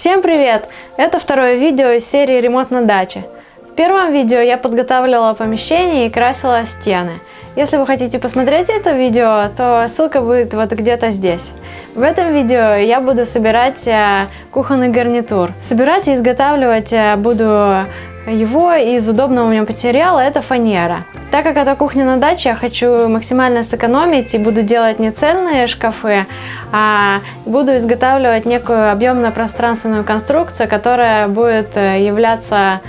Всем привет! Это второе видео из серии «Ремонт на даче». В первом видео я подготавливала помещение и красила стены. Если вы хотите посмотреть это видео, то ссылка будет вот где-то здесь. В этом видео я буду собирать кухонный гарнитур. Собирать и изготавливать буду его из удобного мне материала, это фанера. Так как это кухня на даче, я хочу максимально сэкономить и буду делать не цельные шкафы, а буду изготавливать некую объемно-пространственную конструкцию, которая будет являться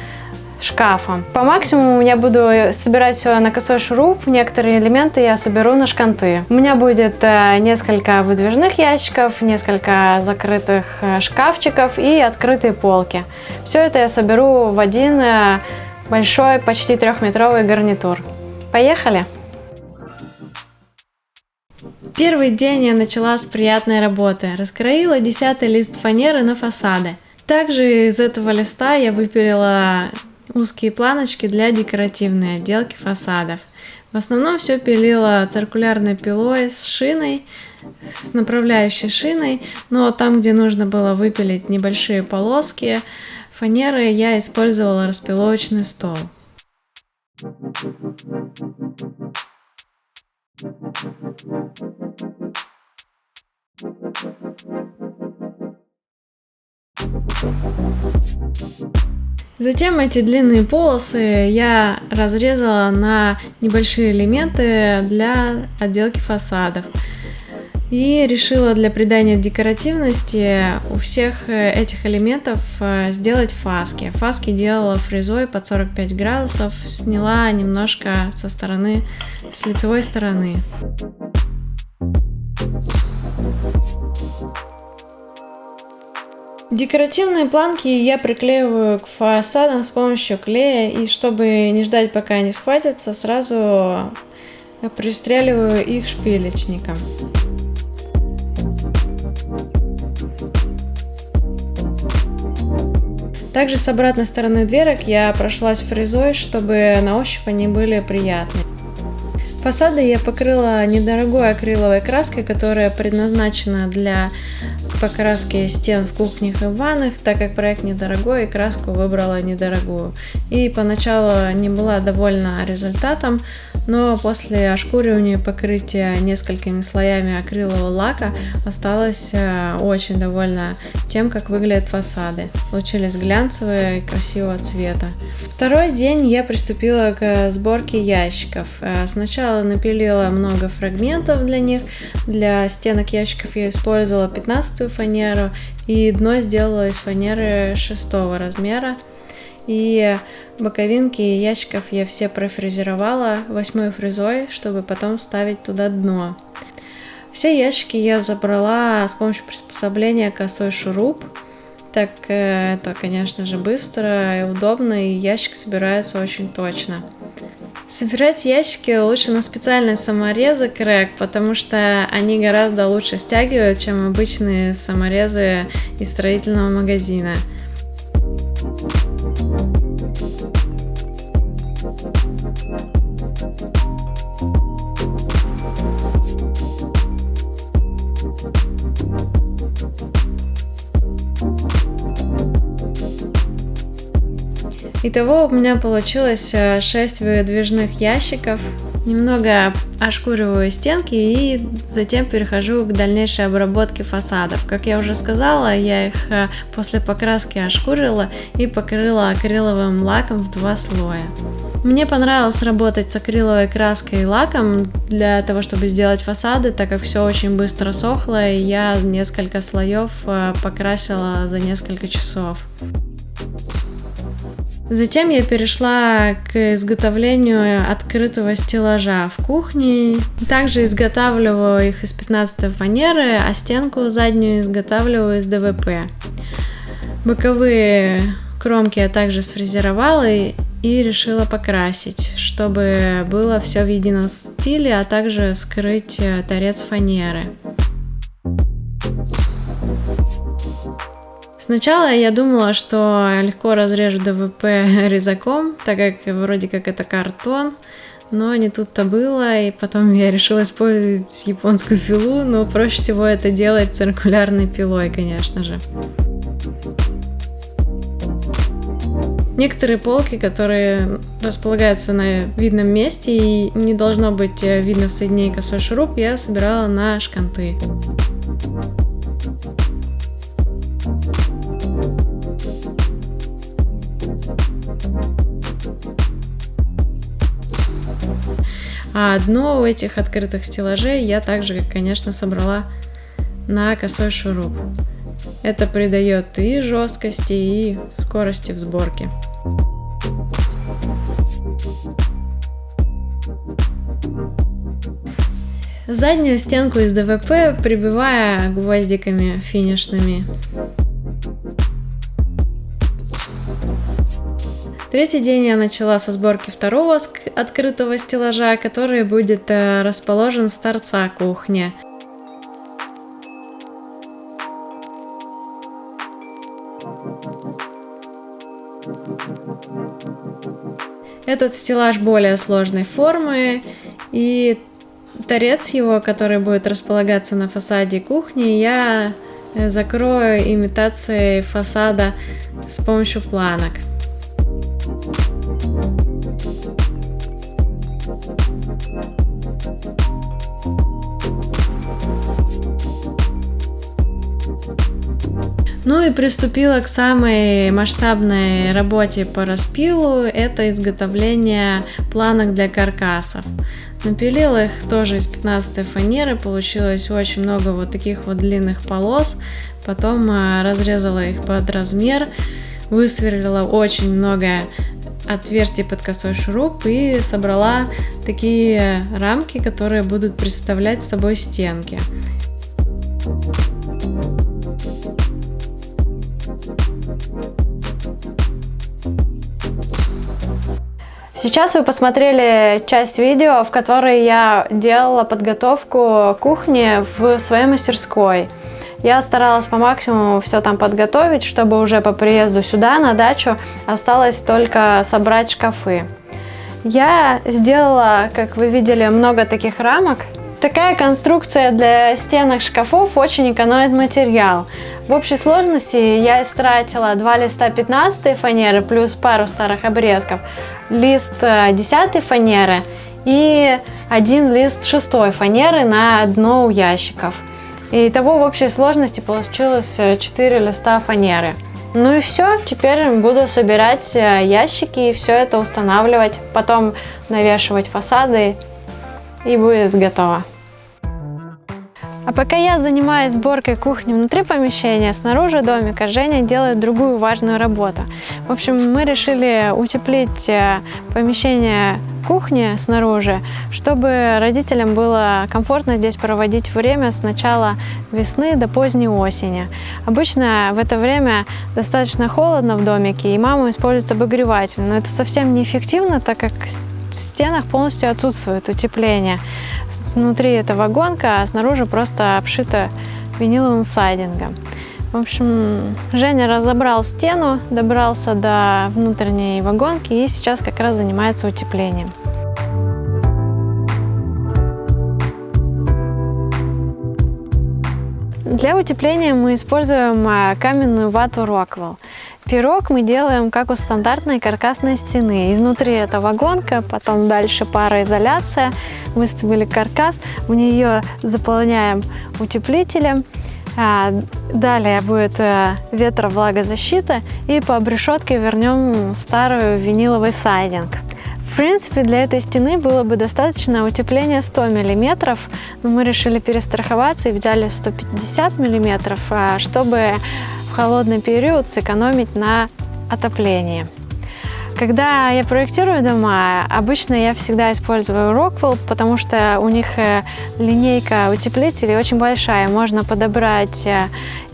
шкафом. По максимуму я буду собирать все на косой шуруп, некоторые элементы я соберу на шканты. У меня будет несколько выдвижных ящиков, несколько закрытых шкафчиков и открытые полки. Все это я соберу в один большой, почти 3-метровый гарнитур. Поехали! Первый день я начала с приятной работы. Раскроила 10-й лист фанеры на фасады. Также из этого листа я выпилила узкие планочки для декоративной отделки фасадов. В основном все пилила циркулярной пилой с шиной, с направляющей шиной, но там, где нужно было выпилить небольшие полоски фанеры, я использовала распиловочный стол. Затем эти длинные полосы я разрезала на небольшие элементы для отделки фасадов. И решила для придания декоративности у всех этих элементов сделать фаски. Фаски делала фрезой под 45 градусов, сняла немножко с лицевой стороны. Декоративные планки я приклеиваю к фасадам с помощью клея, и чтобы не ждать, пока они схватятся, сразу пристреливаю их шпилечником. Также с обратной стороны дверок я прошлась фрезой, чтобы на ощупь они были приятные. Фасады я покрыла недорогой акриловой краской, которая предназначена для покраски стен в кухнях и в ваннах, так как проект недорогой и краску выбрала недорогую. И поначалу не была довольна результатом, но после ошкуривания и покрытия несколькими слоями акрилового лака осталась очень довольна тем, как выглядят фасады. Получились глянцевые и красивого цвета. Второй день я приступила к сборке ящиков. Сначала напилила много фрагментов для них. Для стенок ящиков я использовала 15-ю фанеру и дно сделала из фанеры 6-го размера. И боковинки ящиков я все профрезеровала 8-й фрезой, чтобы потом вставить туда дно. Все ящики я забрала с помощью приспособления косой шуруп. Так это, конечно же, быстро и удобно, и ящик собирается очень точно. Собирать ящики лучше на специальные саморезы Крэг, потому что они гораздо лучше стягивают, чем обычные саморезы из строительного магазина. Итого у меня получилось 6 выдвижных ящиков. Немного ошкуриваю стенки и затем перехожу к дальнейшей обработке фасадов. Как я уже сказала, я их после покраски ошкурила и покрыла акриловым лаком в 2 слоя. Мне понравилось работать с акриловой краской и лаком для того, чтобы сделать фасады, так как все очень быстро сохло, и я несколько слоев покрасила за несколько часов. Затем я перешла к изготовлению открытого стеллажа в кухне. Также изготавливаю их из 15-й фанеры, а стенку заднюю изготавливаю из ДВП. Боковые кромки я также сфрезеровала и решила покрасить, чтобы было все в едином стиле, а также скрыть торец фанеры. Сначала я думала, что легко разрежу ДВП резаком, так как вроде как это картон, но не тут-то было, и потом я решила использовать японскую пилу, но проще всего это делать циркулярной пилой, конечно же. Некоторые полки, которые располагаются на видном месте и не должно быть видно соединений косой шуруп, я собирала на шканты. А дно у этих открытых стеллажей я также, конечно, собрала на косой шуруп. Это придает и жесткости, и скорости в сборке. Заднюю стенку из ДВП прибивая гвоздиками финишными. Третий день я начала со сборки второго открытого стеллажа, который будет расположен с торца кухни. Этот стеллаж более сложной формы, и торец его, который будет располагаться на фасаде кухни, я закрою имитацией фасада с помощью планок. Ну и приступила к самой масштабной работе по распилу, это изготовление планок для каркасов. Напилила их тоже из 15 фанеры, получилось очень много вот таких вот длинных полос, потом разрезала их под размер, высверлила очень много отверстий под косой шуруп и собрала такие рамки, которые будут представлять собой стенки. Сейчас вы посмотрели часть видео, в которой я делала подготовку кухни в своей мастерской. Я старалась по максимуму все там подготовить, чтобы уже по приезду сюда, на дачу, осталось только собрать шкафы. Я сделала, как вы видели, много таких рамок. Такая конструкция для стенок шкафов очень экономит материал. В общей сложности я истратила 2 листа 15 фанеры плюс пару старых обрезков, лист 10 фанеры и 1 лист 6 фанеры на дно у ящиков. И итого в общей сложности получилось 4 листа фанеры. Ну и все, теперь буду собирать ящики и все это устанавливать, потом навешивать фасады, и будет готово. А пока я занимаюсь сборкой кухни внутри помещения, снаружи домика Женя делает другую важную работу. В общем, мы решили утеплить помещение кухни снаружи, чтобы родителям было комфортно здесь проводить время с начала весны до поздней осени. Обычно в это время достаточно холодно в домике, и мама использует обогреватель, но это совсем неэффективно, так как в стенах полностью отсутствует утепление. Внутри это вагонка, а снаружи просто обшита виниловым сайдингом. В общем, Женя разобрал стену, добрался до внутренней вагонки и сейчас как раз занимается утеплением. Для утепления мы используем каменную вату Rockwell. Пирог мы делаем как у стандартной каркасной стены. Изнутри это вагонка, потом дальше пароизоляция. Выставили каркас, в нее заполняем утеплителем. Далее будет ветровлагозащита, и по обрешетке вернем старый виниловый сайдинг. В принципе, для этой стены было бы достаточно утепления 100 мм, но мы решили перестраховаться и взяли 150 мм, чтобы в холодный период сэкономить на отоплении. Когда я проектирую дома, обычно я всегда использую Rockwell, потому что у них линейка утеплителей очень большая. Можно подобрать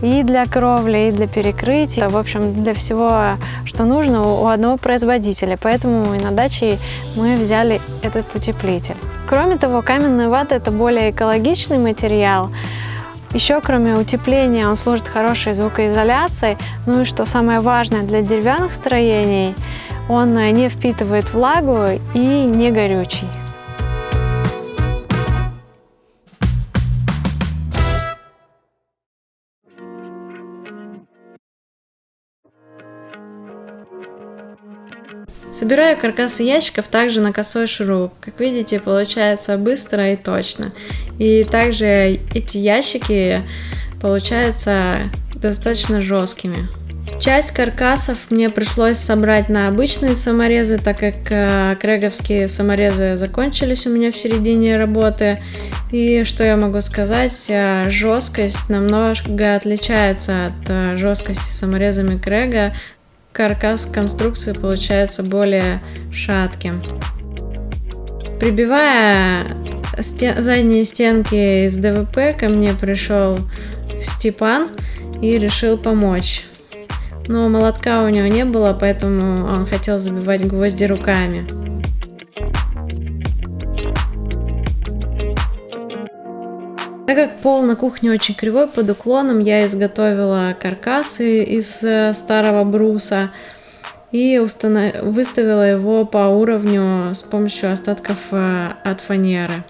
и для кровли, и для перекрытия. В общем, для всего, что нужно у одного производителя. Поэтому и на даче мы взяли этот утеплитель. Кроме того, каменная вата – это более экологичный материал. Еще, кроме утепления, он служит хорошей звукоизоляцией. Ну и что самое важное для деревянных строений – он не впитывает влагу и не горючий. Собираю каркасы ящиков также на косой шуруп. Как видите, получается быстро и точно. И также эти ящики получаются достаточно жесткими. Часть каркасов мне пришлось собрать на обычные саморезы, так как крэговские саморезы закончились у меня в середине работы. И что я могу сказать, жесткость намного отличается от жесткости саморезами крэга. Каркас конструкции получается более шатким. Прибивая задние стенки из ДВП, ко мне пришел Степан и решил помочь. Но молотка у него не было, поэтому он хотел забивать гвозди руками. Так как пол на кухне очень кривой под уклоном, я изготовила каркасы из старого бруса и выставила его по уровню с помощью остатков от фанеры.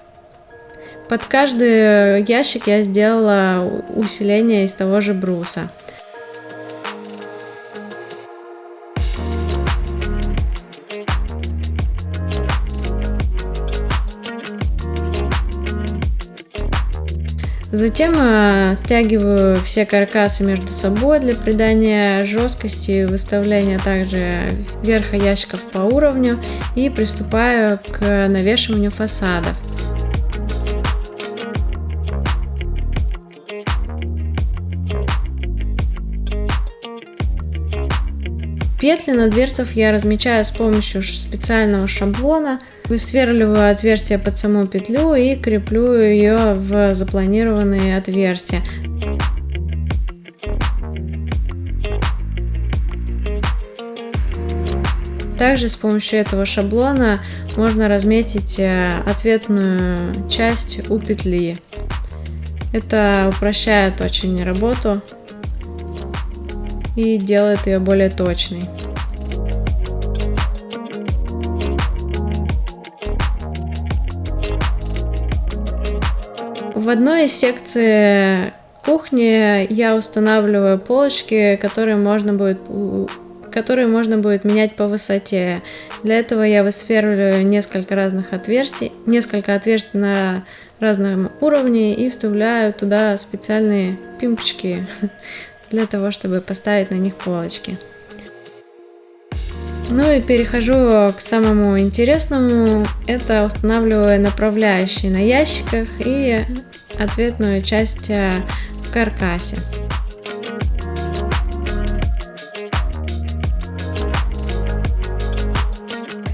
Под каждый ящик я сделала усиление из того же бруса. Затем стягиваю все каркасы между собой для придания жесткости и выставления также верха ящиков по уровню и приступаю к навешиванию фасадов. Петли на дверцах я размечаю с помощью специального шаблона, высверливаю отверстие под саму петлю и креплю ее в запланированные отверстия. Также с помощью этого шаблона можно разметить ответную часть у петли. Это упрощает очень работу и делает ее более точной. В одной из секций кухни я устанавливаю полочки, которые можно будет менять по высоте. Для этого я высверливаю несколько отверстий на разном уровне и вставляю туда специальные пимпочки для того, чтобы поставить на них полочки. Ну и перехожу к самому интересному. Это устанавливаю направляющие на ящиках и ответную часть в каркасе.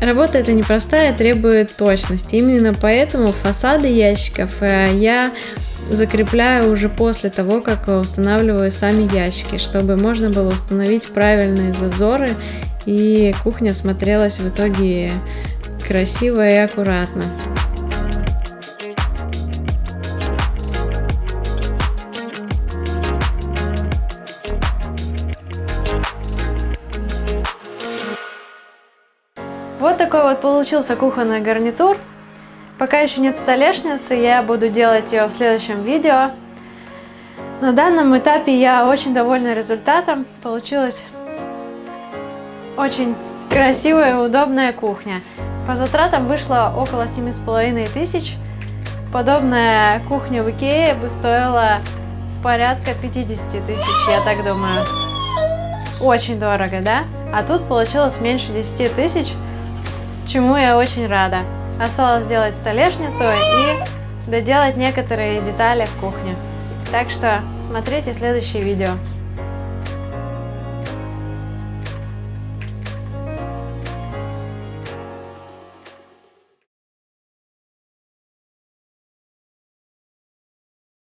Работа эта непростая, требует точности. Именно поэтому фасады ящиков я закрепляю уже после того, как устанавливаю сами ящики, чтобы можно было установить правильные зазоры и кухня смотрелась в итоге красиво и аккуратно. Вот такой вот получился кухонный гарнитур. Пока еще нет столешницы, я буду делать ее в следующем видео. На данном этапе я очень довольна результатом. Получилась очень красивая и удобная кухня. По затратам вышло около 7500. Подобная кухня в Икее бы стоила порядка 50 тысяч, я так думаю. Очень дорого, да? А тут получилось меньше 10 тысяч, чему я очень рада. Осталось сделать столешницу и доделать некоторые детали в кухне. Так что смотрите следующее видео.